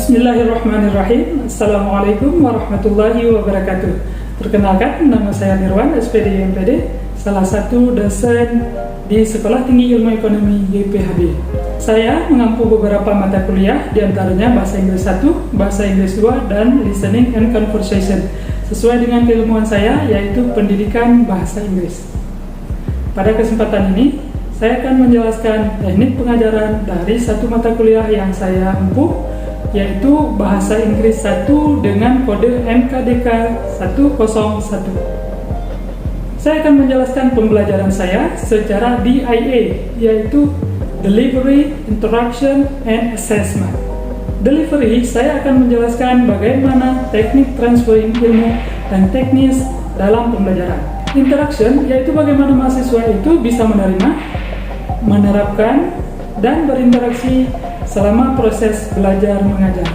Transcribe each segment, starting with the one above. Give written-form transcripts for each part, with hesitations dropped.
Bismillahirrahmanirrahim. Assalamualaikum warahmatullahi wabarakatuh. Perkenalkan, nama saya Nirwan, SPD MPD, salah satu dosen di Sekolah Tinggi Ilmu Ekonomi YPHB. Saya mengampu beberapa mata kuliah, diantaranya Bahasa Inggris 1, Bahasa Inggris 2, dan Listening and Conversation, sesuai dengan keilmuan saya, yaitu pendidikan bahasa Inggris. Pada kesempatan ini, saya akan menjelaskan teknik pengajaran dari satu mata kuliah yang saya empuh, yaitu Bahasa Inggris 1 dengan kode MKDK 101. Saya akan menjelaskan pembelajaran saya secara DIA, yaitu Delivery, Interaction, and Assessment. Delivery, saya akan menjelaskan bagaimana teknik transferring ilmu dan teknis dalam pembelajaran. Interaction, yaitu bagaimana mahasiswa itu bisa menerima, menerapkan, dan berinteraksi selama proses belajar mengajar.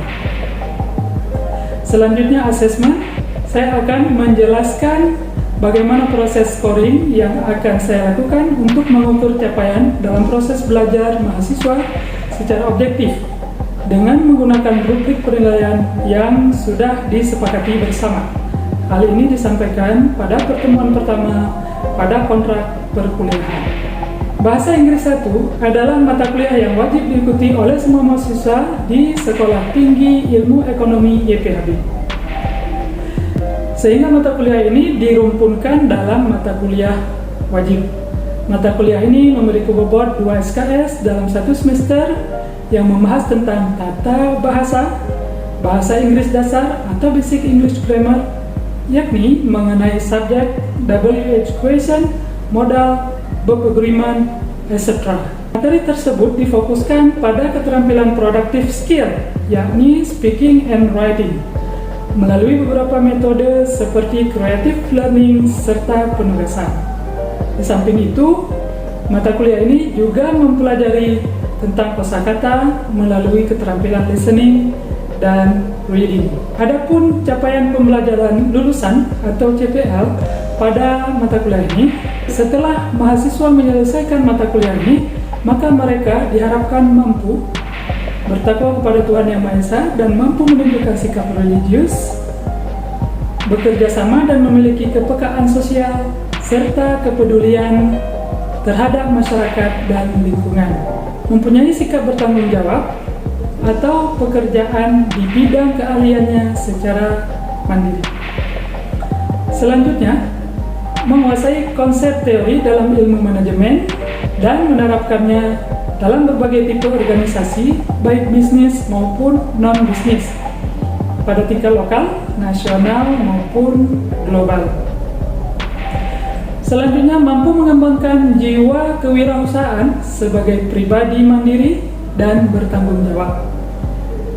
Selanjutnya assessment, saya akan menjelaskan bagaimana proses scoring yang akan saya lakukan untuk mengukur capaian dalam proses belajar mahasiswa secara objektif dengan menggunakan rubrik penilaian yang sudah disepakati bersama. Hal ini disampaikan pada pertemuan pertama pada kontrak perkuliahan. Bahasa Inggris 1 adalah mata kuliah yang wajib diikuti oleh semua mahasiswa di Sekolah Tinggi Ilmu Ekonomi YPHB. Sehingga mata kuliah ini dirumpunkan dalam mata kuliah wajib. Mata kuliah ini memiliki bobot 2 SKS dalam satu semester yang membahas tentang tata bahasa, bahasa Inggris dasar atau basic English grammar, yakni mengenai subjek, WH question, modal, verb agreement, etc. Materi tersebut difokuskan pada keterampilan productive skill, yakni speaking and writing, melalui beberapa metode seperti creative learning serta penugasan. Di samping itu, mata kuliah ini juga mempelajari tentang kosakata melalui keterampilan listening dan reading. Adapun capaian pembelajaran lulusan atau CPL pada mata kuliah ini, setelah mahasiswa menyelesaikan mata kuliah ini, maka mereka diharapkan mampu bertakwa kepada Tuhan Yang Maha Esa dan mampu menunjukkan sikap religius, bekerja sama dan memiliki kepekaan sosial, serta kepedulian terhadap masyarakat dan lingkungan, mempunyai sikap bertanggung jawab atau pekerjaan di bidang keahliannya secara mandiri. Selanjutnya, menguasai konsep teori dalam ilmu manajemen dan menerapkannya dalam berbagai tipe organisasi, baik bisnis maupun non-bisnis, pada tingkat lokal, nasional maupun global. Selanjutnya, mampu mengembangkan jiwa kewirausahaan sebagai pribadi mandiri dan bertanggung jawab.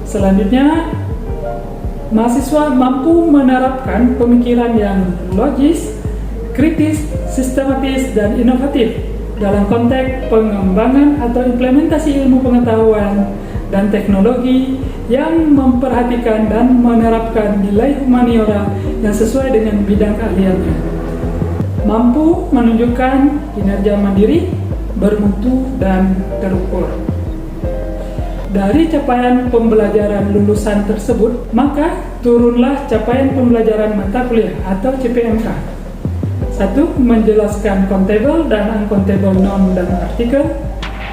Selanjutnya, mahasiswa mampu menerapkan pemikiran yang logis, kritis, sistematis, dan inovatif dalam konteks pengembangan atau implementasi ilmu pengetahuan dan teknologi yang memperhatikan dan menerapkan nilai humaniora yang sesuai dengan bidang keahliannya. Mampu menunjukkan kinerja mandiri, bermutu, dan terukur. Dari capaian pembelajaran lulusan tersebut, maka turunlah capaian pembelajaran mata kuliah atau CPMK. 1. Menjelaskan countable dan uncountable noun dan artikel,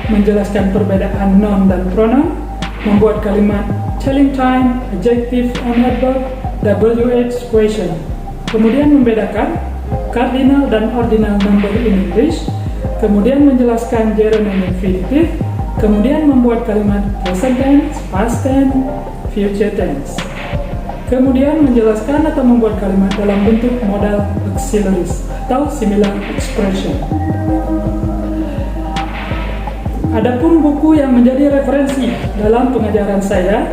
menjelaskan perbedaan noun dan pronoun, membuat kalimat telling time, adjective and adverb, WH question. Kemudian membedakan cardinal dan ordinal number in English, kemudian menjelaskan gerund and infinitive, kemudian membuat kalimat present tense, past tense, future tense. Kemudian menjelaskan atau membuat kalimat dalam bentuk modal auxiliaries atau similar expression. Adapun buku yang menjadi referensi dalam pengajaran saya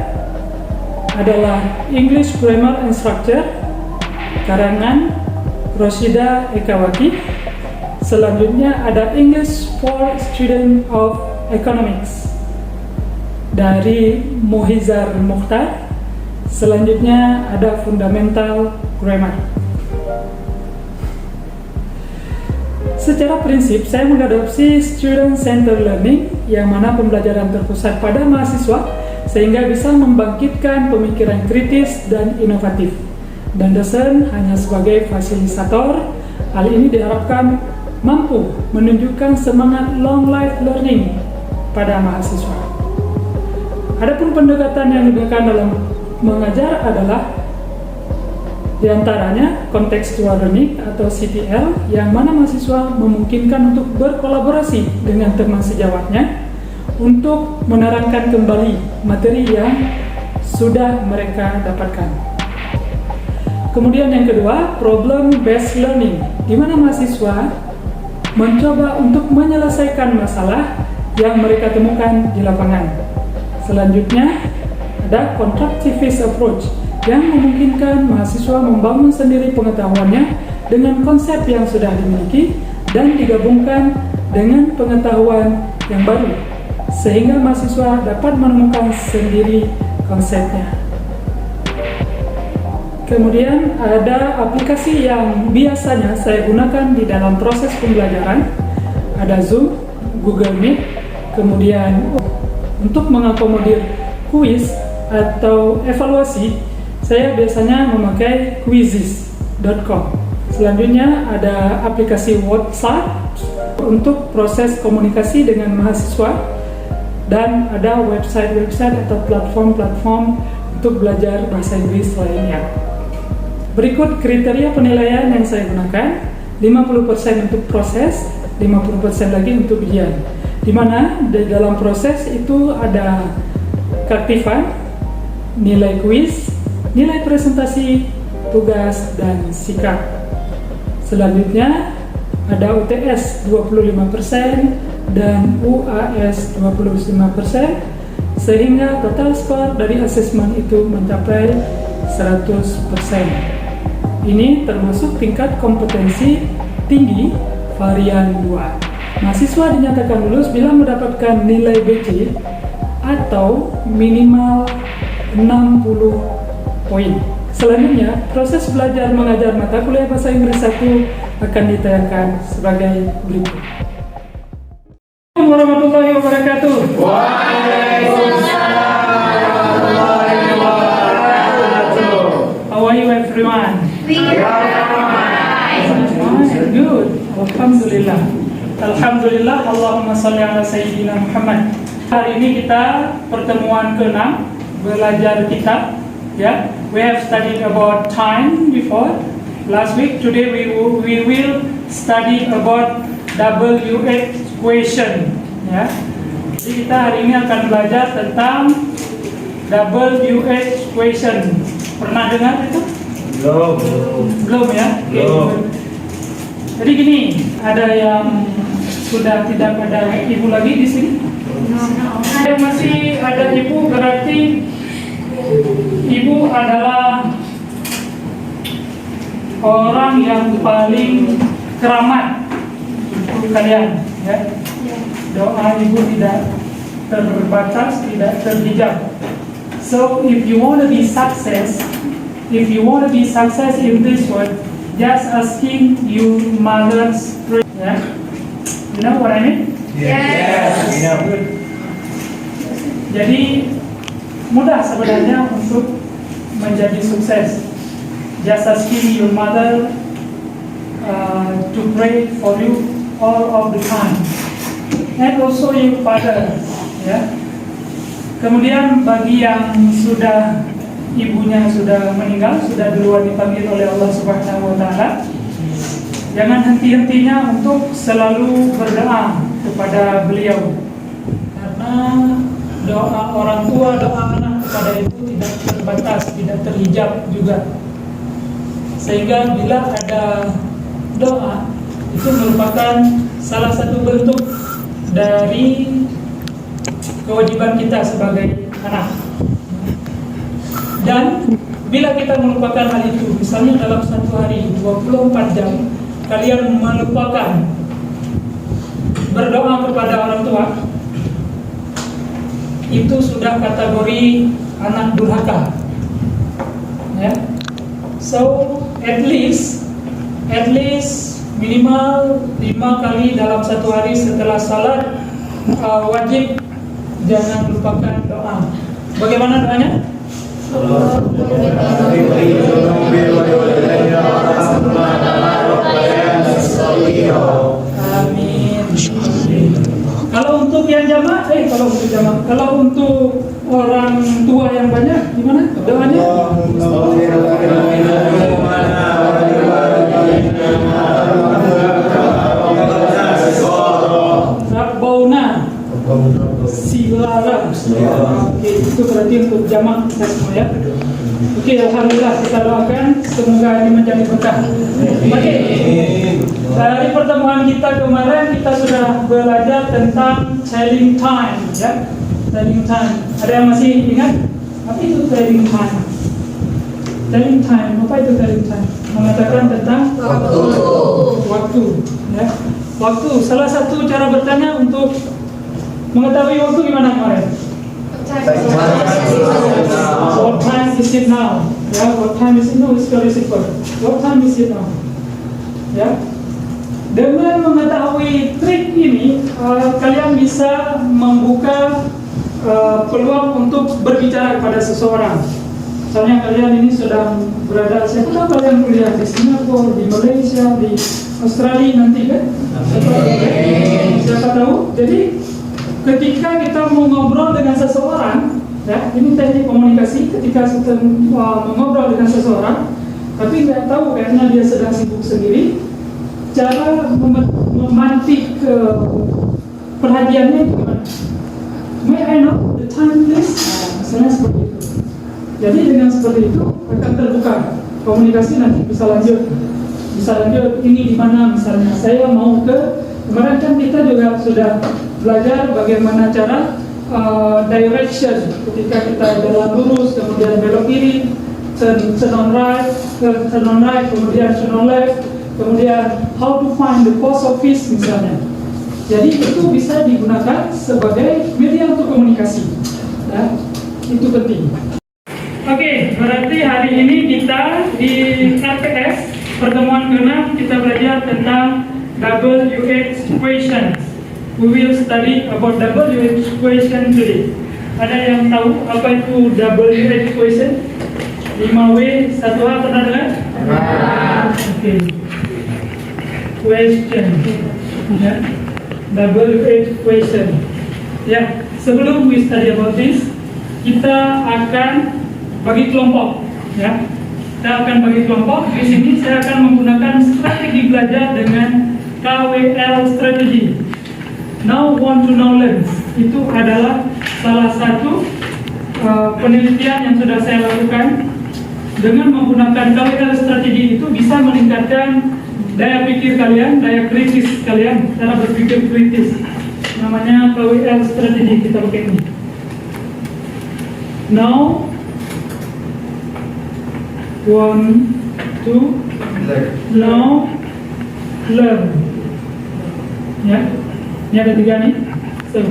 adalah English Grammar and Structure, karangan Roshida Ekawati. Selanjutnya ada English for Students of Economics dari Mohizar Mukhtar. Selanjutnya ada Fundamental Grammar. Secara prinsip, saya mengadopsi student-centered learning, yang mana pembelajaran terpusat pada mahasiswa sehingga bisa membangkitkan pemikiran kritis dan inovatif. Dan dosen hanya sebagai fasilitator, hal ini diharapkan mampu menunjukkan semangat long life learning pada mahasiswa. Adapun pendekatan yang digunakan dalam mengajar adalah diantaranya contextual learning atau CTL, yang mana mahasiswa memungkinkan untuk berkolaborasi dengan teman sejawatnya untuk menerangkan kembali materi yang sudah mereka dapatkan. Kemudian yang kedua, problem based learning, di mana mahasiswa mencoba untuk menyelesaikan masalah yang mereka temukan di lapangan. Selanjutnya ada constructivist approach, yang memungkinkan mahasiswa membangun sendiri pengetahuannya dengan konsep yang sudah dimiliki dan digabungkan dengan pengetahuan yang baru, sehingga mahasiswa dapat menemukan sendiri konsepnya. Kemudian ada aplikasi yang biasanya saya gunakan di dalam proses pembelajaran, ada Zoom, Google Meet, kemudian untuk mengakomodir kuis atau evaluasi, saya biasanya memakai Quizizz.com. Selanjutnya ada aplikasi WhatsApp untuk proses komunikasi dengan mahasiswa, dan ada website-website atau platform-platform untuk belajar bahasa Inggris lainnya. Berikut kriteria penilaian yang saya gunakan: 50% untuk proses, 50% lagi untuk ujian. Di mana di dalam proses itu ada keaktifan, nilai kuis, nilai presentasi, tugas, dan sikap. Selanjutnya ada UTS 25% dan UAS 25%, sehingga total skor dari asesmen itu mencapai 100%. Ini termasuk tingkat kompetensi tinggi varian 2. Mahasiswa dinyatakan lulus bila mendapatkan nilai BC atau minimal 60 poin. Selanjutnya, proses belajar mengajar mata kuliah bahasa Inggris 1 akan ditayangkan sebagai berikut. Assalamualaikum warahmatullahi wabarakatuh. Waalaikumsalam warahmatullahi wabarakatuh. How are you everyone? We are fine. Good. Alhamdulillah. Alhamdulillah. Allahumma salli ala sayyidina Muhammad. Hari ini kita pertemuan ke-6 belajar kitab. Yeah, we have studied about time before last week. Today we will study about WH equation. Ya, jadi kita hari ini akan belajar tentang WH equation. Pernah dengar itu? Belum ya? Belum. Jadi gini, ada yang sudah tidak ada ibu lagi di sini? Yang masih ada ibu berarti ibu adalah orang yang paling keramat untuk kalian, ya. Doa ibu tidak terbatas, tidak terhijab. So if you want to be success in this world, just asking your mother's prayer. Yeah? You know what I mean? Yes. Good. Jadi mudah sebenarnya untuk menjadi sukses. Just asking your mother to pray for you all of the time, and also your father. Ya. Kemudian bagi yang sudah ibunya sudah meninggal, sudah duluan dipanggil oleh Allah Subhanahu Wa Taala, jangan henti-hentinya untuk selalu berdoa kepada beliau, karena doa orang tua, doa anak kepada ibu tidak terbatas, tidak terhijab juga. Sehingga bila ada doa, itu merupakan salah satu bentuk dari kewajiban kita sebagai anak. Dan bila kita melupakan hal itu, misalnya dalam satu hari 24 jam kalian melupakan berdoa kepada orang tua, itu sudah kategori anak durhaka. Ya. So at least minimal 5 kali dalam satu hari setelah salat wajib jangan lupakan doa. Bagaimana doanya? Amin. Kalau untuk yang kalau untuk orang tua yang banyak, gimana doanya? Rabbona Silara. Oke, itu berarti untuk jamak kita semua ya. Oke, alhamdulillah kita doakan semoga ini menjadi berkah. Oke. Dari pertemuan kita kemarin kita sudah belajar tentang telling time ya. Telling time. Ada yang masih ingat? Apa itu telling time? Telling time, apa itu telling time? Mengatakan tentang waktu ya. Waktu, salah satu cara bertanya untuk mengetahui waktu gimana kemarin? What time is it now? Ya, what time is it now? It's very simple. What time is it now? Ya, dengan mengetahui trik ini, kalian bisa membuka peluang untuk berbicara kepada seseorang. Misalnya kalian ini sedang berada, siapa tahu kalian kuliah di Singapura, di Malaysia, di Australia nanti kan? Siapa tahu? Jadi ketika kita mau ngobrol dengan seseorang, ya, ini teknik komunikasi. Ketika kita mengobrol dengan seseorang, tapi nggak tahu karena dia sedang sibuk sendiri, cara memantik perhatiannya gimana? May I know the time please? Misalnya seperti itu. Jadi dengan seperti itu akan terbuka komunikasi, nanti bisa lanjut. Ini di mana misalnya saya mau ke, kemarin kan kita juga sudah belajar bagaimana cara direction ketika kita jalan lurus kemudian belok kiri, turn on right, kemudian turn on left, kemudian how to find the post office misalnya. Jadi itu bisa digunakan sebagai media untuk komunikasi ya, itu penting. Oke, berarti hari ini kita di RPS pertemuan ke-6 kita belajar tentang WH equation. We will study about WH equation today. Ada yang tahu apa itu WH equation? 5W 1H pernah dengar? Oke. Question. Ya. WH equation. Ya, sebelum we study about this, kita akan bagi kelompok, ya. Kita akan bagi kelompok. Di sini saya akan menggunakan strategi belajar dengan KWL strategi. Now want to know learn. Itu adalah salah satu penelitian yang sudah saya lakukan. Dengan menggunakan KWL strategi itu bisa meningkatkan daya pikir kalian, daya kritis kalian, cara berpikir kritis. Namanya KWL strategi, kita pakai ini. Now want to know learn. Ya, ini ada 3 nih. So,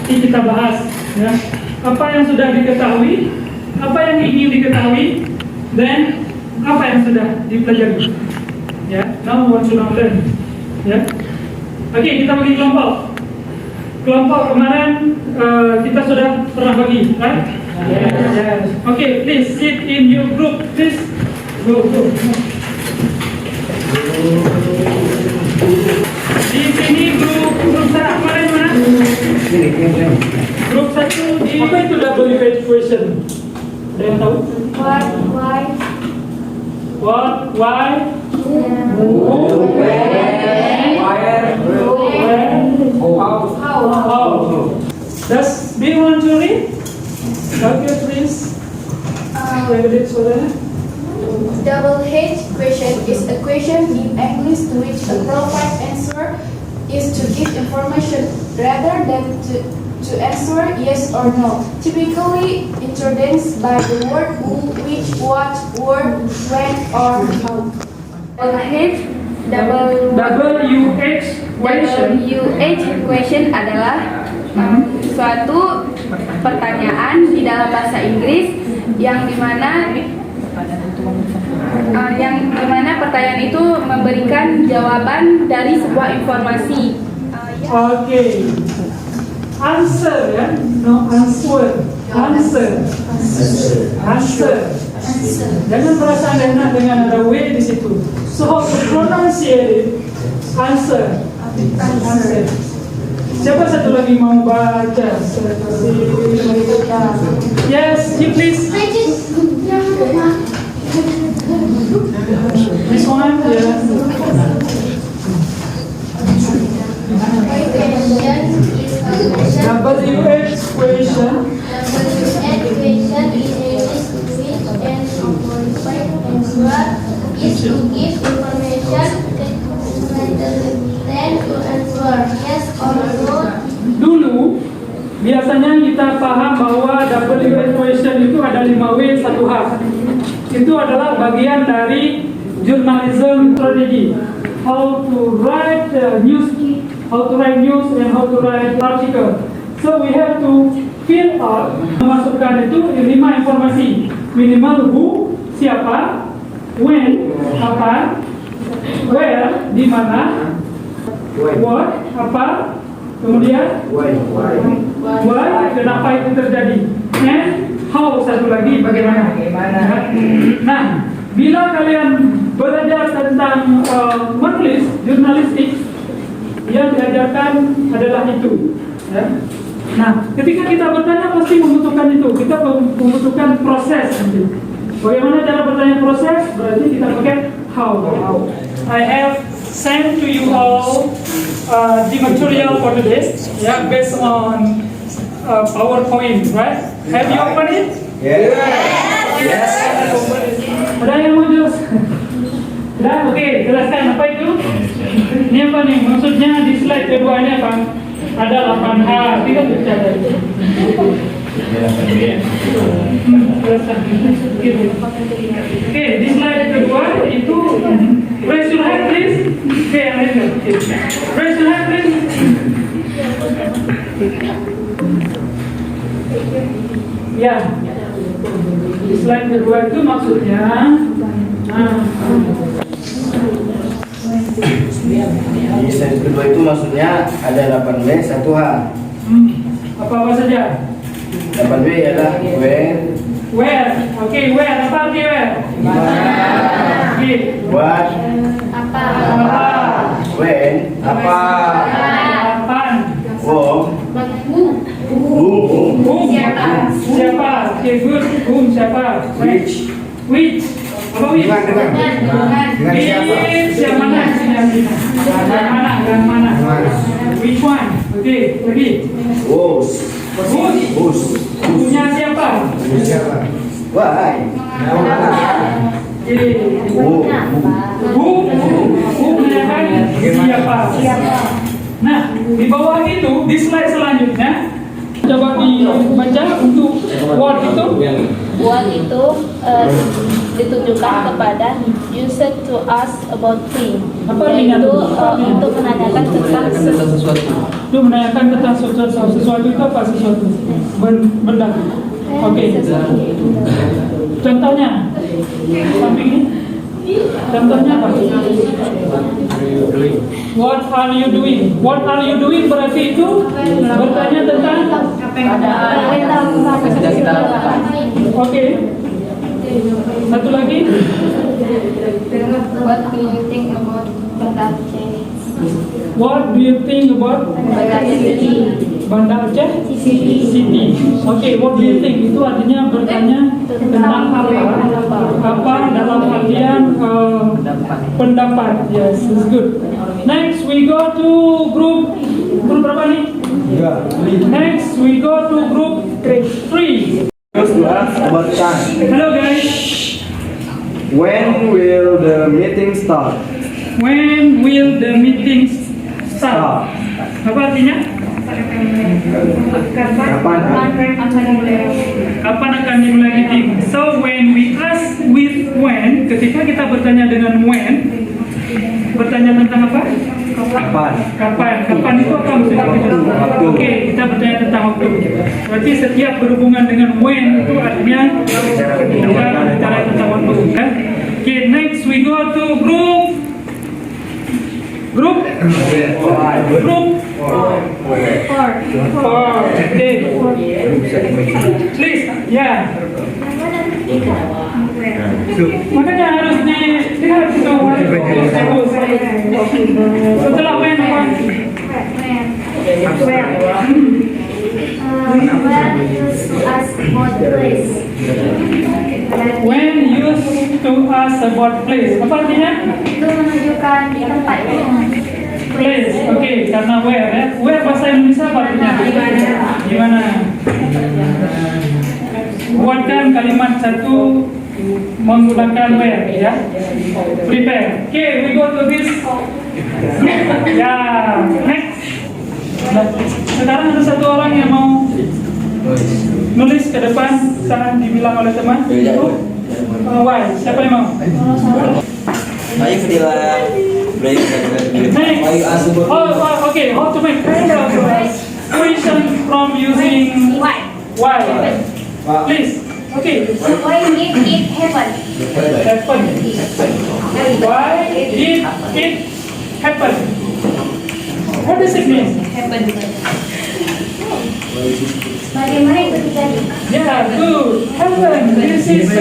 ini kita bahas ya. Apa yang sudah diketahui, apa yang ingin diketahui, dan apa yang sudah dipelajari. Ya, now want to know learn. Ya. Oke, kita bagi kelompok. Kelompok kemarin kita sudah pernah bagi, right? Yes. Okay, please sit in your group, please. Go. Di sini grup satu kemarin mana? Grup 1 di apa itu WH equation? Ada yang tahu? What, why, who, where, how. Do you want to read? Okay, please. Read it, Soraya. WH question is a question in English to which a qualified answer is to give information rather than to answer yes or no. Typically introduced by the word who, which, what, where, when, or how. WH question adalah suatu pertanyaan di dalam bahasa Inggris yang dimana pertanyaan itu memberikan jawaban dari sebuah informasi. Okay. Answer ya. No, answer. Answer. Answer. Jangan merasa enak dengan ada W di situ. So how to pronounce it? Answer. Answer. Siapa satu lagi mau baca? Yes, you please. This one, yes. WH question. Is to give information then to answer yes or no. Dulu biasanya kita paham bahwa WH question itu ada 5W 1H. Itu adalah bagian dari journalism strategy. How to write news, how to write news and how to write article. So we have to fill out, memasukkan itu 5 informasi. Minimal who, siapa, when, kapan, where, di mana, what, apa, kemudian why, kenapa itu terjadi, and how, satu lagi bagaimana. Nah, bila kalian belajar tentang menulis jurnalistik, yang diajarkan adalah itu. Ya. Nah, ketika kita bertanya pasti membutuhkan itu. Kita membutuhkan proses. Bagaimana cara bertanya proses? Berarti kita pakai how. I have sent to you all the material for today, based on PowerPoint, right? Have you opened it? Yes. Ada yang mau jawab? Dah, oke, jelaskan apa itu? Ini apa nih? Maksudnya di slide kedua ini apa? Ada 8H, tidak bicara. Jelaskan. Oke, di slide kedua itu raise your hand please. Oke, yang lain. Raise your hand please. Ya. Di slide kedua itu maksudnya Di slide kedua itu maksudnya ada 8W 1H. apa saja? 8W adalah Where? Oke, where? Apa arti where? Oke. what, Apa? Apa? when, Kapan? whom, Siapa? Siapa? Oke, good. Whom siapa? which, Which? Apa which? dengan siapa, Yang mana? Yang mana? Which one? Oke, lagi. whose, Whose? Punya siapa? why, Oke. Who menanyakan siapa? Nah, di bawah itu, di slide selanjutnya, coba dibaca untuk what itu. What itu ditujukan kepada user to ask about thing. Apa artinya? Yaitu untuk menanyakan tentang sesuatu. Itu menanyakan tentang sesuatu itu apa sesuatu? Benda. Oke. Contohnya, samping ini. Contohnya apa? What are you doing? What are you doing berarti itu bertanya tentang Oke. Satu lagi. What do you think about Banda Aceh? What do you think about Banda Aceh City? Oke, what do you think? Itu artinya bertanya tentang apa dalam artian pendapat. Yes, it's good. Next we go to group berapa nih? Next we go to group 3. First to ask about time. Hello guys. When will the meeting start? When will the meeting start? Apa artinya? Kapan akan dimulai meeting? So when we ask with when, ketika kita bertanya dengan when, bertanya tentang apa? Kapan itu apa maksudnya? Waktu. Oke, kita bertanya tentang waktu. Berarti setiap berhubungan dengan when itu artinya kita bicara tentang waktu, kan? Oke, next we go to group Okay. Please, ya. Makanya harus dilihat itu. Setelah when. When used to ask about place. Apa artinya? Itu menunjukkan di tempat. Place. Oke, karena where ya. Where bahasa Indonesia apa artinya? Gimana? Buatkan kalimat satu menggunakan where ya. Prepare. Oke, we go to this. Ya, next. Nah, sekarang ada satu orang yang mau nulis ke depan, jangan dibilang oleh teman. Why? Siapa yang mau? Ayo Fadila. Next. Oh, okay. How to make kind of question from using why? Please. Okay. Why did it happen? Happen. Why did it happen? What does it mean? Bagaimana itu terjadi? Yeah, good. Happen. This is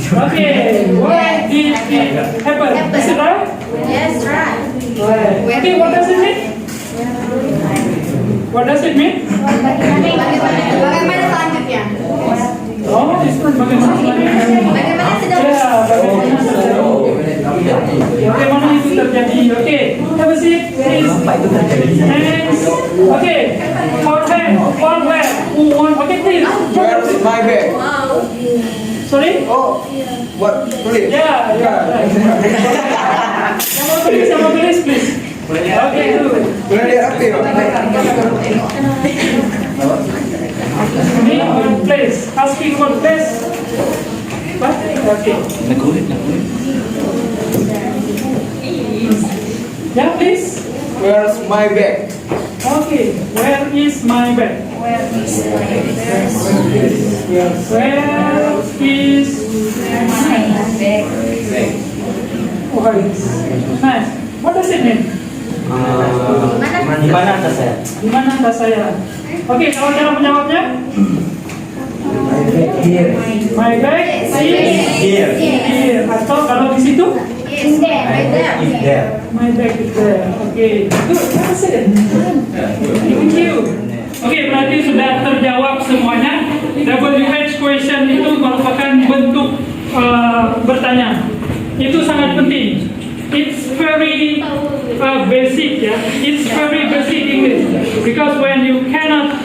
Okay, why did it happen? Is it right? Yes, right. Okay, what does it mean? What does it mean? Bagaimana selanjutnya? Oh, it's not bagaimana selanjutnya. Bagaimana sedang? Ya, bagaimana itu terjadi? Okay, have a seat, please. Next. Okay, for where? Who want? Okay, please. Where's my bag? Sorry? Oh, what? Tulis. Yeah. Sama tulis, please. Okay, good. Boleh lihat apa ya? Name and place. Asking for place. What? Okay. Yeah, please. Where's my bag? Okay. Where is my bag? Where is my bag? Oh, nice. What does it mean? Di mana atas saya? Di mana tas saya? Oke, kalau cara menjawabnya? My bag is here. Atau kalau di situ? Is there. My bag is there. Oke, good. That's it. Thank you. Oke, berarti sudah terjawab semuanya. WH question itu merupakan bentuk bertanya. Itu sangat penting. It's very basic, yeah. It's very basic English because when you cannot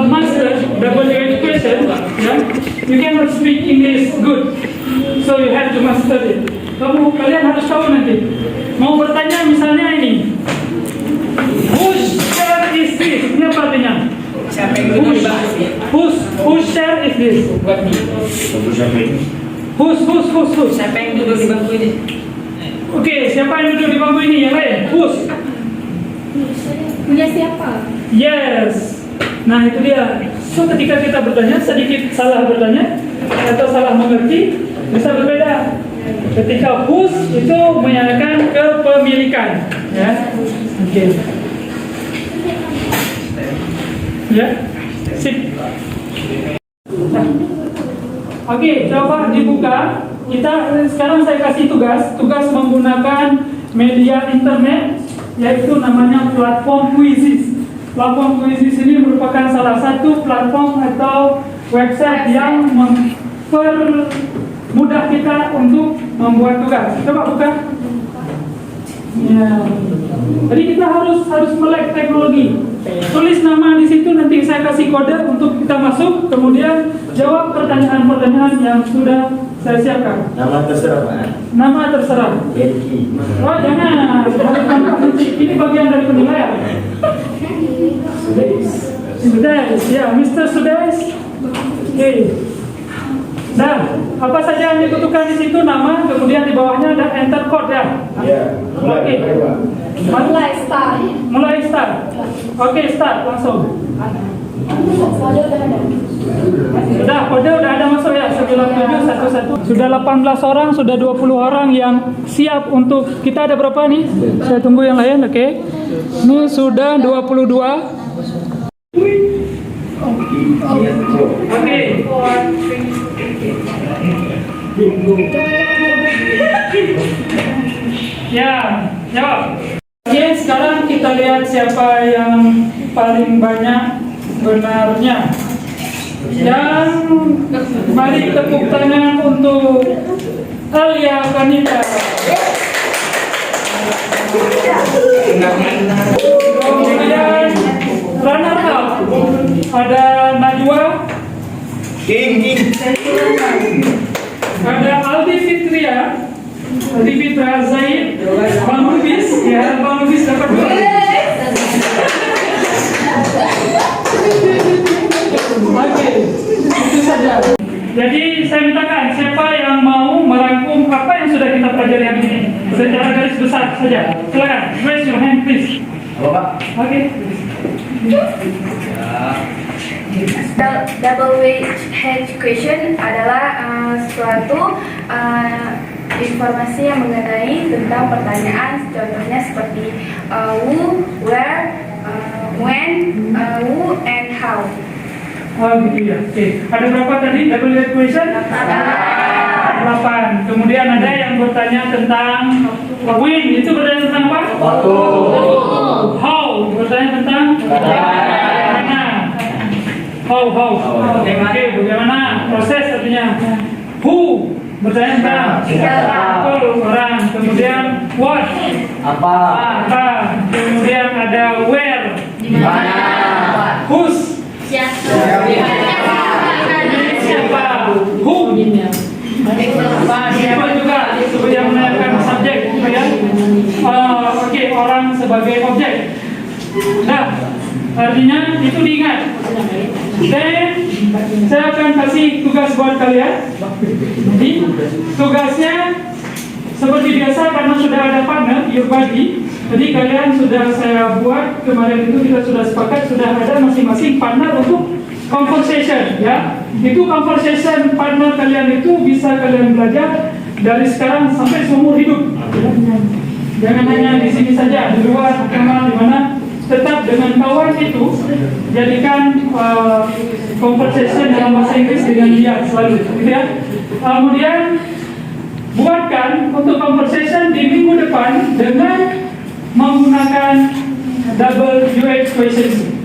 master WH question, yeah, you cannot speak English good. So you have to master it. Kalian harus tahu nanti. Mau bertanya misalnya ini, whose share is this? Ini apa artinya? Whose share is this? Whose? Siapa yang duduk di bangku ini? Oke, siapa yang duduk di bangku ini? Yang lain? Whose? Punya siapa? Yes. Nah itu dia. So ketika kita bertanya sedikit salah bertanya atau salah mengerti bisa berbeda. Ketika whose itu menyatakan kepemilikan, ya. Oke. Ya. Sip. Nah. Oke, coba dibuka. Sekarang saya kasih tugas menggunakan media internet, yaitu namanya platform Quizizz. Platform Quizizz ini merupakan salah satu platform atau website yang mempermudah kita untuk membuat tugas. Coba buka. Ya. Jadi kita harus melek teknologi. Tulis nama di situ, nanti saya kasih kode untuk kita masuk, kemudian jawab pertanyaan-pertanyaan yang sudah saya siapkan. Nama terserah Pak. Nama terserah. Oh jangan, ini bagian dari penilaian. Sudais, ya Mr. Sudais. Oke. Nah, apa saja yang dibutuhkan di situ, nama, kemudian di bawahnya ada enter code ya. Oke. Mulai start. Mulai start. Oke, start langsung. Sudah, kode udah ada masuk ya, 9711. Sudah 18 orang, sudah 20 orang yang siap untuk, kita ada berapa nih? Saya tunggu yang lain, oke. Ini sudah 22. Oke. Ya, jawab. Oke, sekarang kita lihat siapa yang paling banyak benarnya. Dan mari tepuk tangan untuk Alia Kanita. Kemudian runner up ada Najwa, ada Aldi Fitria Zaid, Bang Lubis, ya Bang Lubis dapat 2. Oke, itu saja. Jadi saya mintakan siapa yang mau merangkum apa yang sudah kita pelajari hari ini secara garis besar saja. Silakan, raise your hand please. Halo Pak. Oke. Double wedge question adalah suatu informasi yang mengenai tentang pertanyaan, contohnya seperti who, where, when, who, and how. Oh gitu ya. Oke. Ada berapa tadi double wedge question? 8. Kemudian ada yang bertanya tentang when, itu bertanya tentang apa? Waktu. How, bertanya tentang bagaimana. How. Oke, bagaimana proses artinya. Who, bertanya tentang siapa orang. Kemudian what, Apa? kemudian ada where, Di mana? whose, siapa, who, siapa juga seperti yang menanyakan subjek, ya. Oke, orang sebagai objek. Nah, artinya itu diingat. Dan saya akan kasih tugas buat kalian. Jadi tugasnya seperti biasa karena sudah ada partner your body. Jadi kalian sudah saya buat kemarin itu kita sudah sepakat sudah ada masing-masing partner untuk conversation, ya. Itu conversation partner kalian itu bisa kalian belajar dari sekarang sampai seumur hidup. Jangan hanya di sini saja, di luar kamar di mana. Tetap dengan kawan itu jadikan conversation dalam bahasa Inggris dengan dia selalu, gitu ya. Kemudian buatkan untuk conversation di minggu depan dengan menggunakan double UH questions.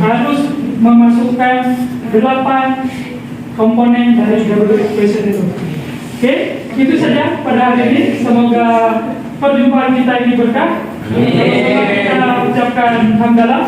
Harus memasukkan 8 komponen dari double UH question itu. Oke, itu saja pada hari ini. Semoga perjumpaan kita ini berkah. Kita ucapkan hamdalah.